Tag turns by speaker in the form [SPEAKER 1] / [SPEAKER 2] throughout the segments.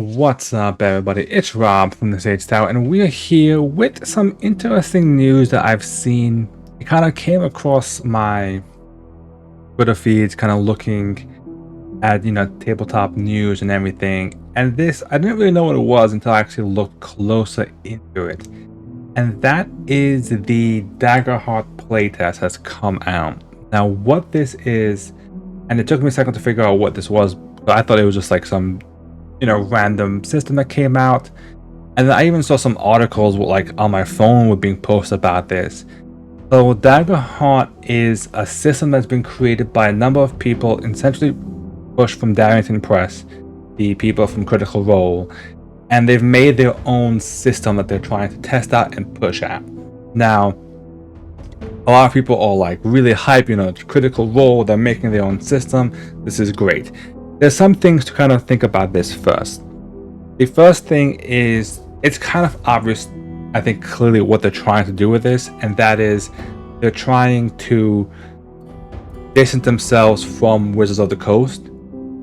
[SPEAKER 1] What's up, everybody? It's Rob from the Sage Tower, and we are here with some interesting news that I've seen. It kind of came across my Twitter feeds, kind of looking at tabletop news and everything. And this, I didn't really know what it was until I actually looked closer into it. And that is the Daggerheart Playtest has come out. Now, what this is, and it took me a second to figure out what this was, but I thought it was just like some random system that came out. And then I even saw some articles on my phone were being posted about this. So Daggerheart is a system that's been created by a number of people, essentially pushed from Darrington Press, the people from Critical Role, and they've made their own system that they're trying to test out and push out. Now, a lot of people are really hype, Critical Role, they're making their own system. This is great. There's some things to kind of think about this first. The first thing is, it's kind of obvious, I think clearly what they're trying to do with this, and that is they're trying to distance themselves from Wizards of the Coast.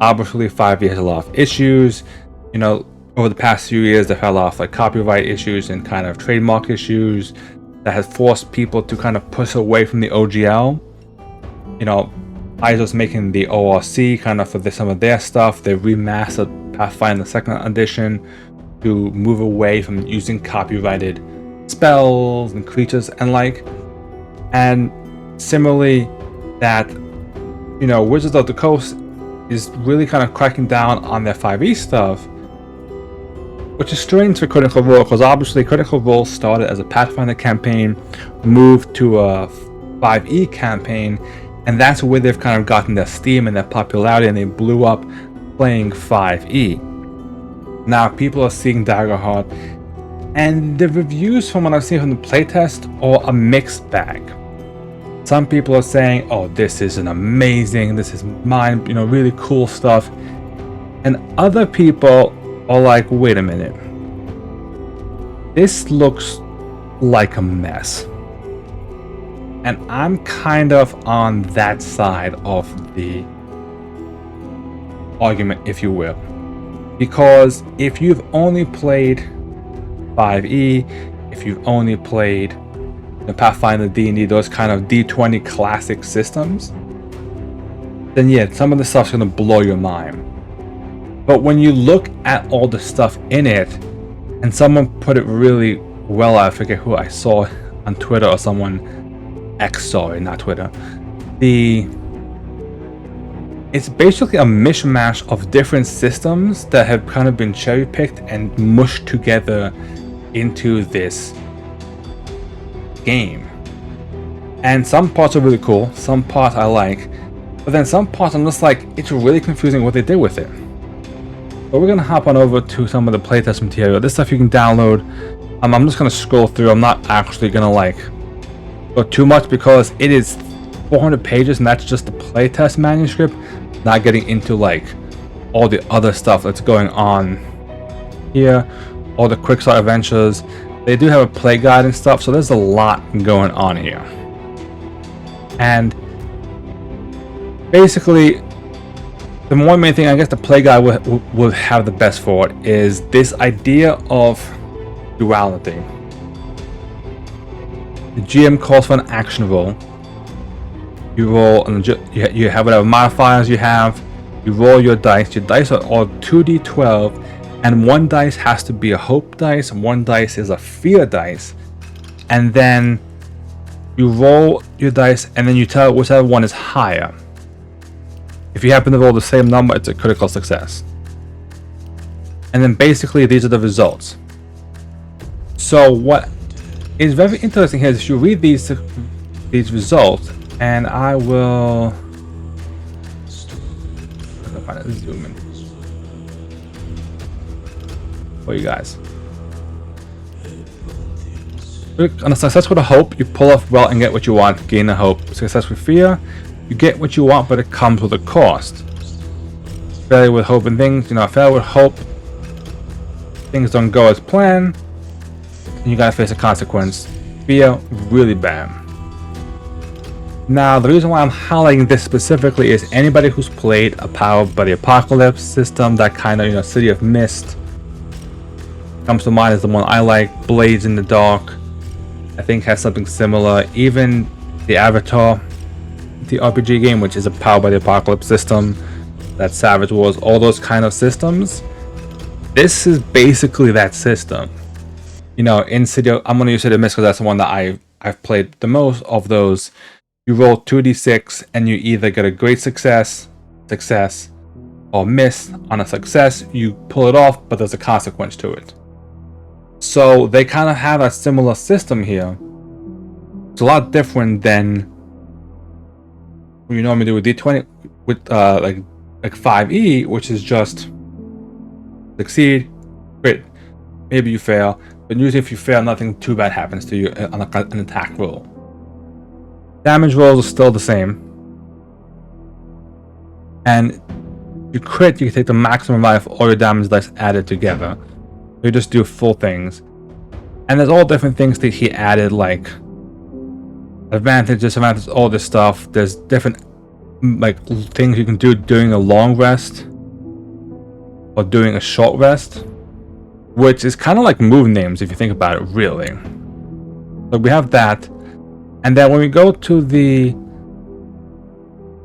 [SPEAKER 1] Obviously, 5e has a lot of issues. Over the past few years, they've had a lot of copyright issues and kind of trademark issues that has forced people to kind of push away from the OGL. ISO's making the ORC kind of for some of their stuff. They remastered Pathfinder 2nd edition to move away from using copyrighted spells and creatures and similarly that Wizards of the Coast is really kind of cracking down on their 5e stuff, which is strange for Critical Role, because obviously Critical Role started as a Pathfinder campaign, moved to a 5e campaign, and that's where they've kind of gotten their steam and their popularity, and they blew up playing 5e. Now people are seeing Daggerheart, and the reviews from what I've seen from the playtest are a mixed bag. Some people are saying, oh, this is this is really cool stuff. And other people are like, wait a minute. This looks like a mess. And I'm kind of on that side of the argument, if you will. Because if you've only played 5e, if you've only played the Pathfinder, D&D, those kind of D20 classic systems, then yeah, some of the stuff's gonna blow your mind. But when you look at all the stuff in it, and someone put it really well, I forget who I saw on Twitter, or someone not Twitter. It's basically a mishmash of different systems that have kind of been cherry picked and mushed together into this game. And some parts are really cool, some parts I like, but then some parts I'm just like, it's really confusing what they did with it. But we're gonna hop on over to some of the playtest material. This stuff you can download. I'm just gonna scroll through. I'm not actually gonna go too much because it is 400 pages, and that's just the playtest manuscript, not getting into all the other stuff that's going on here, all the quick start adventures. They do have a play guide and stuff, so there's a lot going on here. And basically, the one main thing I guess the play guide will have the best for it is this idea of duality. The GM calls for an action roll. You roll, and you have whatever modifiers you have. You roll your dice. Your dice are all 2d12, and one dice has to be a hope dice, and one dice is a fear dice. And then you roll your dice, and then you tell whichever one is higher. If you happen to roll the same number, it's a critical success. And then basically these are the results. So what is very interesting here is if you read these results, and I will zoom in for you guys. On a success with a hope, you pull off well and get what you want. Gain a hope. Success with fear, you get what you want, but it comes with a cost. Failure with hope and things, failure with hope, things don't go as planned, and you gotta face a consequence. Fear, really bad. Now, the reason why I'm highlighting this specifically is anybody who's played a Power by the Apocalypse system, that kind of, City of Mist, comes to mind is the one I like. Blades in the Dark, I think, has something similar. Even the Avatar, the RPG game, which is a Powered by the Apocalypse system, that Savage Wars, all those kind of systems. This is basically that system. You know, in City of, I'm going to use City of Mist because that's the one that I've played the most of those. You roll 2d6 and you either get a great success, or miss. On a success, you pull it off, but there's a consequence to it. So they kind of have a similar system here. It's a lot different than what you normally do with D20 with like 5e, which is just succeed, crit, maybe you fail, but usually if you fail, nothing too bad happens to you on an attack roll. Damage rolls are still the same, and you crit, you can take the maximum life of all your damage dice added together. You just do full things, and there's all different things that he added, like advantage, disadvantage, all this stuff. There's different like things you can do during a long rest or doing a short rest, which is kind of like move names if you think about it, really. So we have that, and then when we go to the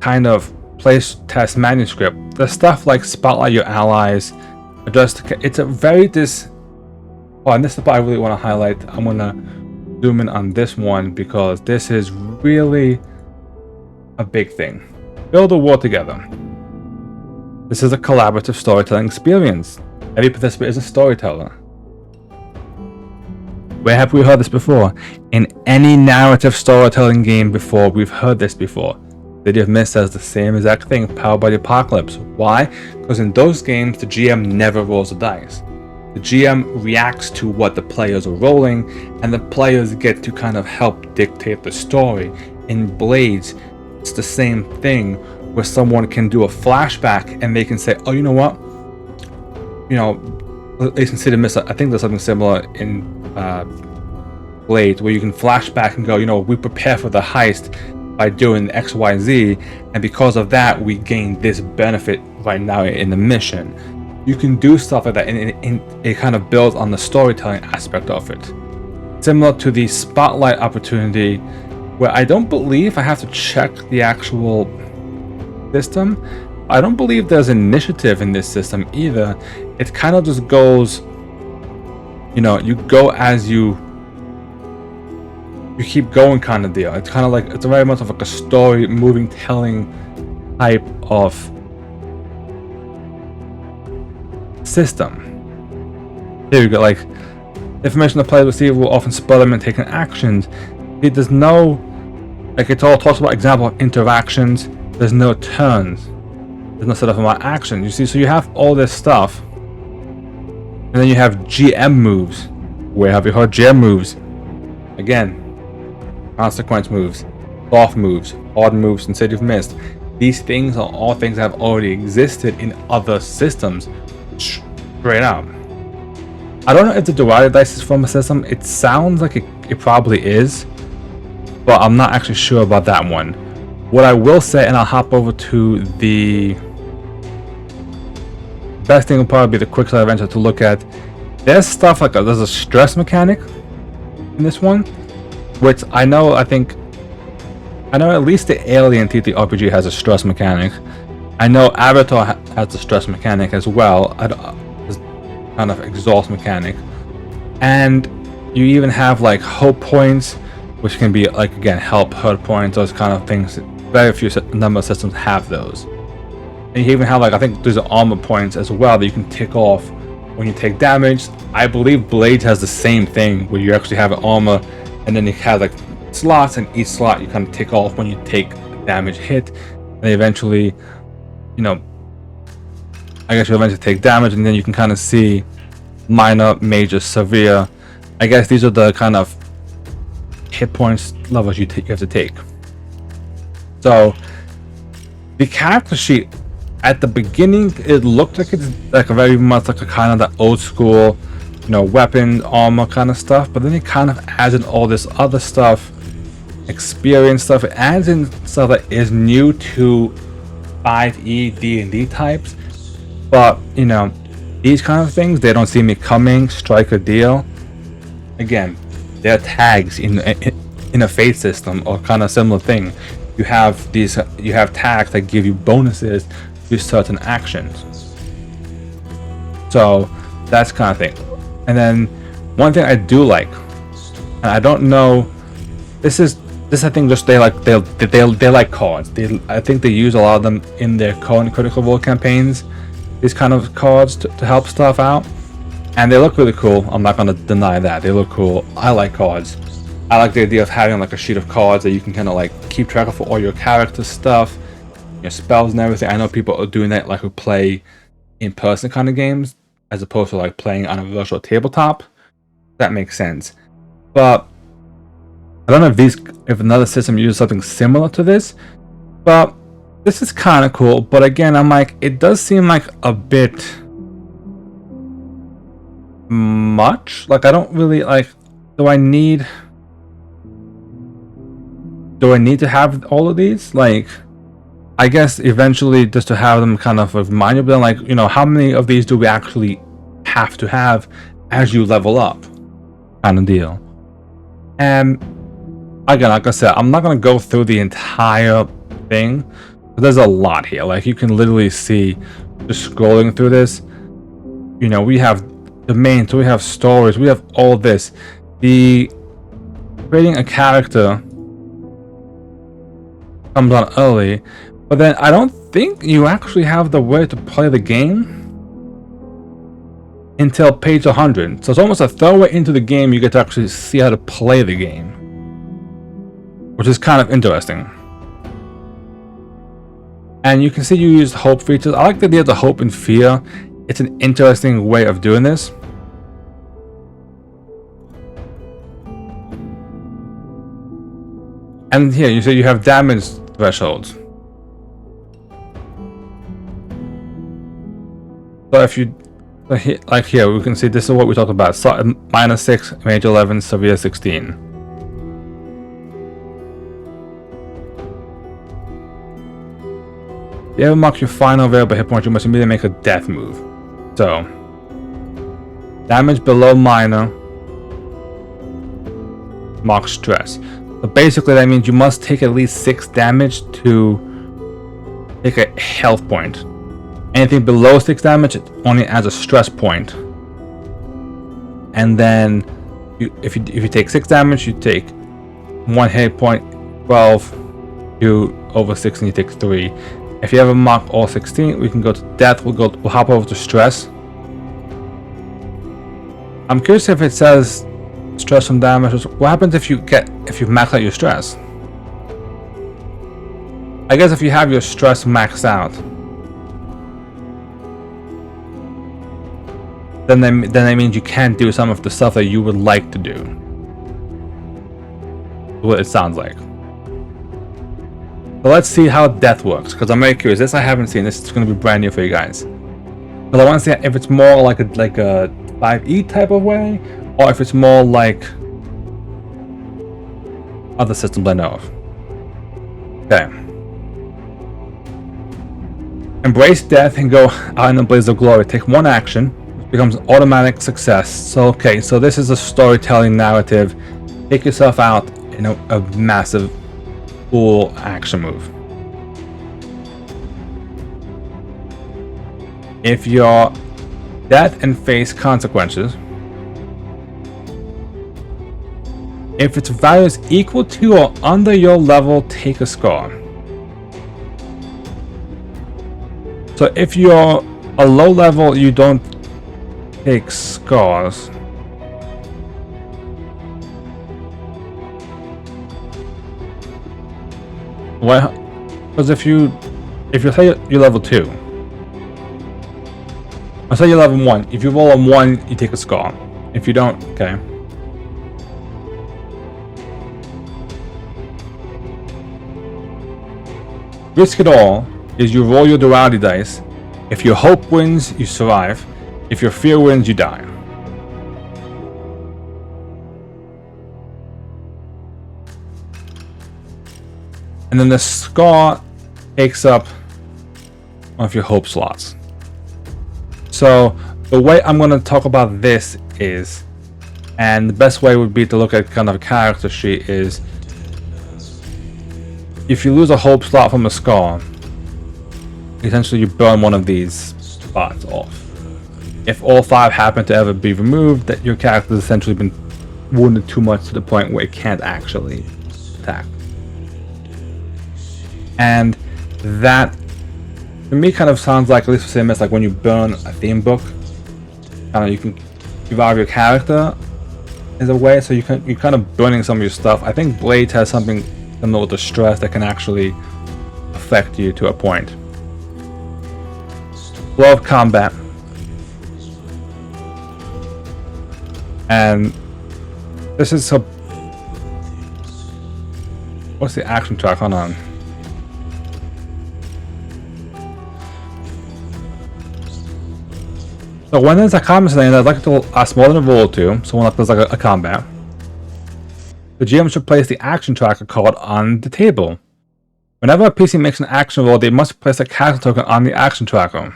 [SPEAKER 1] kind of playtest manuscript, the stuff like spotlight your allies, adjust. It's a very oh, and this is the part I really want to highlight. I'm gonna zoom in on this one because this is really a big thing. Build a war together. This is a collaborative storytelling experience. Every participant is a storyteller. Where have we heard this before? In any narrative storytelling game before, we've heard this before. City of Mist says the same exact thing, Powered by the Apocalypse. Why? Because in those games, the GM never rolls the dice. The GM reacts to what the players are rolling, and the players get to kind of help dictate the story. In Blades, it's the same thing, where someone can do a flashback and they can say, oh, you know what? You know, at least in City of Mist, I think there's something similar in Blades, where you can flash back and go, you know, we prepare for the heist by doing X, Y, Z, and because of that, we gain this benefit right now in the mission. You can do stuff like that, and it kind of builds on the storytelling aspect of it. Similar to the Spotlight opportunity, where I don't believe I have to check the actual system. I don't believe there's initiative in this system either. It kind of just goes, you know, you go as you keep going kind of deal. It's kind of like, it's very much of like a story, moving, telling type of system. Here you go, like, information the players receive will often spur them in taking actions. There's no, like, it all talks about example of interactions. There's no turns. There's no set of my action. You see, so you have all this stuff, and then you have GM moves. Where have you heard GM moves? Again, consequence moves, soft moves, hard moves in City of Mist. These things are all things that have already existed in other systems. Straight up. I don't know if the divided dice is from a system. It sounds like it probably is, but I'm not actually sure about that one. What I will say, and I'll hop over to the best thing will probably be the quick start adventure to look at. There's stuff like there's a stress mechanic in this one, which I know at least the Alien TT RPG has a stress mechanic. I know Avatar has a stress mechanic as well, this kind of exhaust mechanic, and you even have like hope points, which can be like, again, help, hurt points, those kind of things. Very few number of systems have those. And you even have, like, I think there's armor points as well that you can tick off when you take damage. I believe Blades has the same thing, where you actually have an armor, and then you have like slots, and each slot you kind of tick off when you take a damage hit, and eventually, you know, I guess you'll eventually take damage, and then you can kind of see minor, major, severe. I guess these are the kind of hit points levels you have to take. So the character sheet at the beginning, it looked like it's like a very much like a kind of that old school, you know, weapon, armor kind of stuff, but then it kind of adds in all this other stuff, experience stuff. It adds in stuff that is new to 5e D&D types, but, you know, these kind of things, they don't see me coming, strike a deal. Again, they're tags in a fate system or kind of similar thing. You have tags that give you bonuses to certain actions. So that's kind of thing. And then one thing I do like, and I don't know, this I think just they like cards. I think they use a lot of them in their current Critical Role campaigns. These kind of cards to help stuff out, and they look really cool. I'm not gonna deny that they look cool. I like cards. I like the idea of having like a sheet of cards that you can kind of like keep track of all your character stuff, your spells and everything. I know people are doing that like who play in person kind of games as opposed to like playing on a virtual tabletop. That makes sense, but I don't know if another system uses something similar to this, but this is kind of cool. But again, I'm like, it does seem like a bit much. Like, I don't really like, do I need to have all of these? Like, I guess eventually just to have them kind of remind you, but then like, you know, how many of these do we actually have to have as you level up kind of deal? And again, like I said, I'm not going to go through the entire thing, but there's a lot here. Like, you can literally see, just scrolling through this, you know, we have domains, we have stories, we have all this. The creating a character comes on early, but then I don't think you actually have the way to play the game until page 100. So it's almost a third way into the game you get to actually see how to play the game, which is kind of interesting. And you can see you use hope features. I like the idea of the hope and fear. It's an interesting way of doing this. And here you say you have damage thresholds. So if you like here, we can see this is what we talked about. So, -6, major 11, severe 16. If you ever mark your final variable hit point, you must immediately make a death move. So, damage below minor, mark stress. So basically that means you must take at least 6 damage to take a health point. Anything below 6 damage, it only adds a stress point. And then, if you take 6 damage, you take 1 hit point, 12, you over 16, you take 3. If you ever mark all 16, we can go to death. We'll hop over to stress. I'm curious if it says stress from damage. What happens if you max out your stress? I guess if you have your stress maxed out, then that means you can't do some of the stuff that you would like to do. What it sounds like. So let's see how death works, because I'm very curious. This I haven't seen. This is going to be brand new for you guys. But I want to see if it's more like a 5e type of way, or if it's more like other systems I know of. Okay. Embrace death and go out in the blaze of glory. Take 1 action. It becomes an automatic success. So okay, so this is a storytelling narrative. Take yourself out in a massive, cool action move. If you're death and face consequences, if its value is equal to or under your level, take a scar. So if you're a low level, you don't take scars. Well, because if you say you're level 2, I'll say you're level 1. If you roll a 1, you take a scar. If you don't, okay. Risk it all is you roll your duality dice. If your hope wins, you survive. If your fear wins, you die. And then the scar takes up one of your hope slots. So the way I'm going to talk about this is, and the best way would be to look at kind of a character sheet, is if you lose a hope slot from a scar, essentially you burn one of these spots off. If all 5 happen to ever be removed, that your character has essentially been wounded too much to the point where it can't actually attack. And that, to me, kind of sounds like, at least the same as like when you burn a theme book, kind of you can revive your character as a way, so you're kind of burning some of your stuff. I think Blades has something similar with the stress that can actually affect you to a point. Flow of combat. And this is so. What's the action track? Hold on. So when there's a combat lane, I'd like to ask more than a roll to. So when there's like a combat, the GM should place the action tracker card on the table. Whenever a PC makes an action roll, they must place a character token on the action tracker.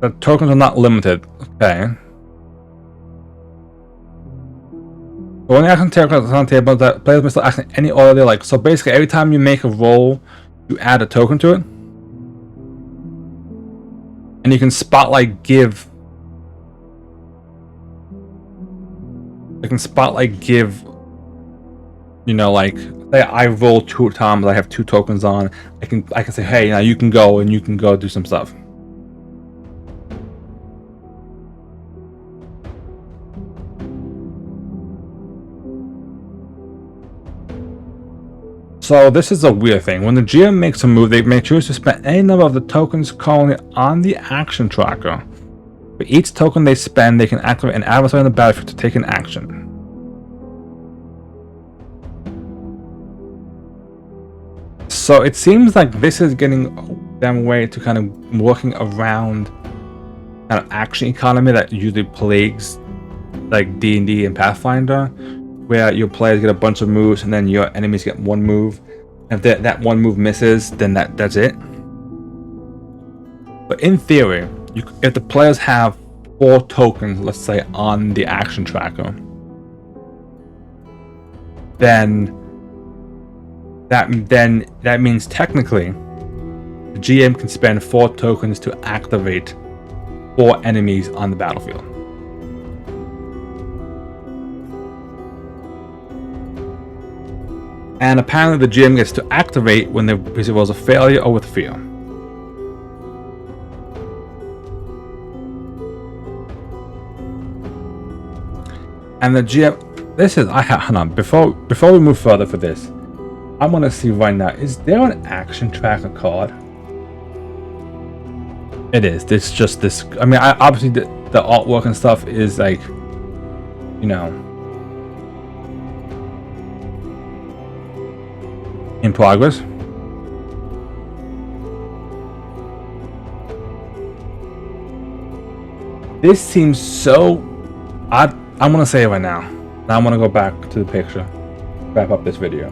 [SPEAKER 1] The tokens are not limited. Okay. So when the action tracker is on the table, the players must act in any order they like. So basically, every time you make a roll, you add a token to it. And you can spotlight give. You can spotlight give. You know, like say I roll 2 times, I have 2 tokens on. I can say, hey, now you can go and you can go do some stuff. So this is a weird thing. When the GM makes a move, they may choose to spend any number of the tokens currently on the action tracker. For each token they spend, they can activate an adversary on the battlefield to take an action. So it seems like this is getting them way to kind of working around kind of action economy that usually plagues like D&D and Pathfinder, where your players get a bunch of moves and then your enemies get 1 move. If that 1 move misses, then that's it. But in theory, if the players have 4 tokens, let's say, on the action tracker, then that means technically the GM can spend 4 tokens to activate 4 enemies on the battlefield. And apparently the GM gets to activate when there was a failure or with fear. And the GM, this is, hold on, before we move further for this, I want to see right now, is there an action tracker card? It is. It's just this, I mean, obviously the artwork and stuff is like, you know, in progress. This seems so odd. I'm gonna say it right now. Now I'm gonna go back to the picture, wrap up this video.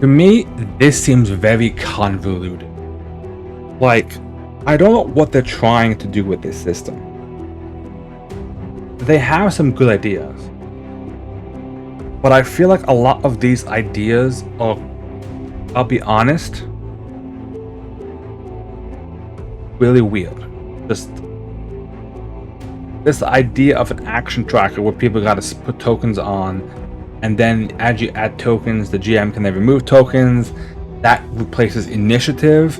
[SPEAKER 1] To me, this seems very convoluted. Like, I don't know what they're trying to do with this system. They have some good ideas, but I feel like a lot of these ideas are, I'll be honest, really weird. Just this idea of an action tracker where people gotta put tokens on, and then as you add tokens, the GM can then remove tokens. That replaces initiative.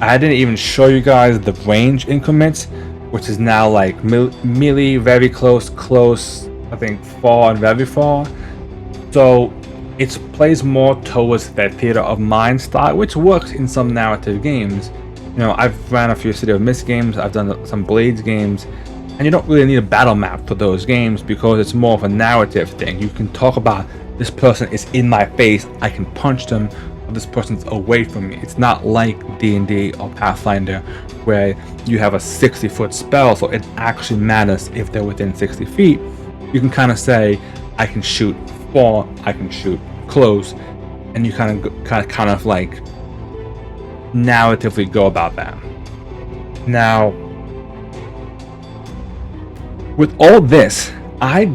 [SPEAKER 1] I didn't even show you guys the range increments, which is now like melee, very close, I think far and very far. So it plays more towards that theater of mind style, which works in some narrative games. You know, I've ran a few City of Mist games, I've done some Blades games, and you don't really need a battle map for those games because it's more of a narrative thing. You can talk about, this person is in my face, I can punch them, or this person's away from me. It's not like D&D or Pathfinder where you have a 60-foot spell, so it actually matters if they're within 60 feet. You can kind of say, I can shoot far, I can shoot close, and you kind of like narratively go about that. Now, with all this, I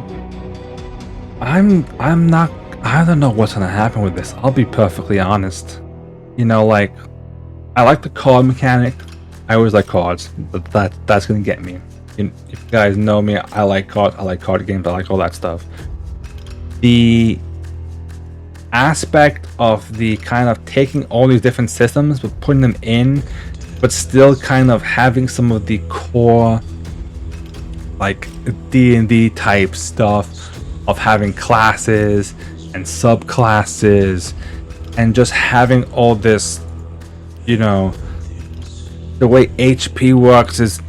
[SPEAKER 1] don't know what's gonna happen with this. I'll be perfectly honest. You know, like, I like the card mechanic. I always like cards, but that's gonna get me. If you guys know me, I like cards. I like card games. I like all that stuff. The aspect of the kind of taking all these different systems but putting them in, but still kind of having some of the core, like D&D type stuff of having classes and subclasses, and just having all this, you know, the way HP works is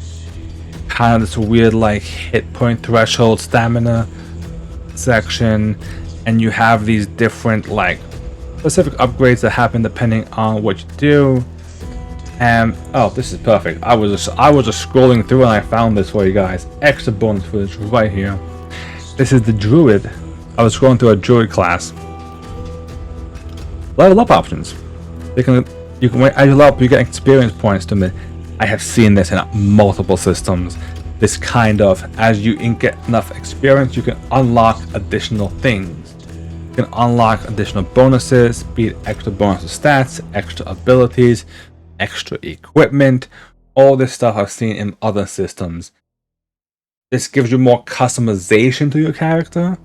[SPEAKER 1] kind of this weird like hit point threshold stamina section, and you have these different like specific upgrades that happen depending on what you do. And oh, this is perfect. I was just scrolling through and I found this for you guys. Extra bonus footage right here. This is the druid. I was scrolling through a druid class. Level up options. You can as you level up, you get experience points to me. I have seen this in multiple systems. This kind of, as you get enough experience, you can unlock additional things. You can unlock additional bonuses, be it extra bonus stats, extra abilities, extra equipment. All this stuff I've seen in other systems. This gives you more customization to your character,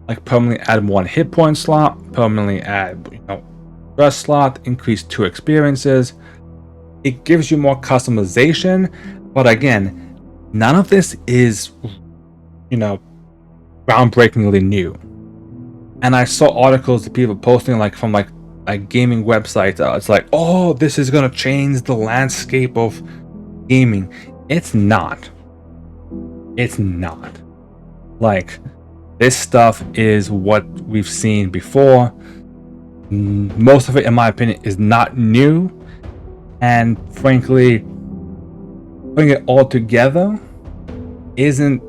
[SPEAKER 1] like permanently add 1 hit point slot, permanently add, you know, rest slot, increase 2 experiences. It gives you more customization, but again, none of this is, you know, groundbreakingly new. And I saw articles of people posting like from like gaming websites. It's like, oh, this is gonna change the landscape of gaming. It's not. It's not. Like, this stuff is what we've seen before. Most of it, in my opinion, is not new. And frankly, putting it all together isn't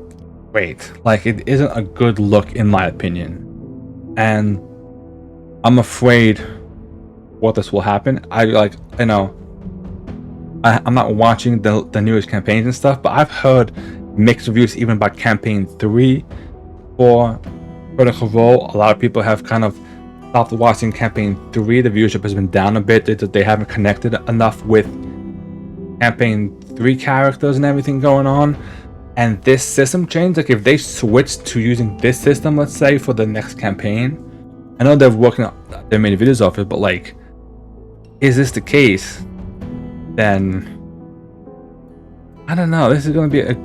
[SPEAKER 1] great. Like, it isn't a good look, in my opinion. And I'm afraid what this will happen. I'm not watching the newest campaigns and stuff, but I've heard mixed reviews even about campaign 3 for Critical Role. A lot of people have kind of stopped watching campaign 3. The viewership has been down a bit. They haven't connected enough with campaign 3 characters and everything going on. And this system change, like if they switch to using this system, let's say, for the next campaign, I know they're working on, they made videos of it, but like, is this the case? Then I don't know. This is going to be a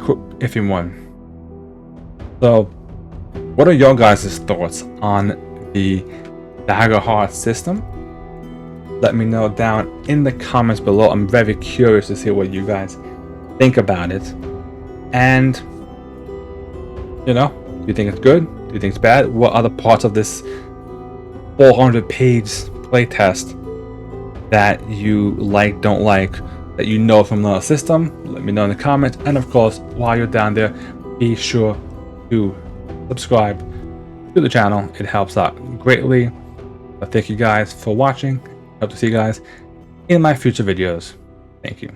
[SPEAKER 1] iffy one. So, what are your guys' thoughts on the Daggerheart system? Let me know down in the comments below. I'm very curious to see what you guys think about it. And, you know, do you think it's good? Do you think it's bad? What other parts of this 400-page playtest that you like, don't like, that you know from another system? Let me know in the comments. And of course, while you're down there, be sure to subscribe to the channel. It helps out greatly. But thank you guys for watching. Hope to see you guys in my future videos. Thank you.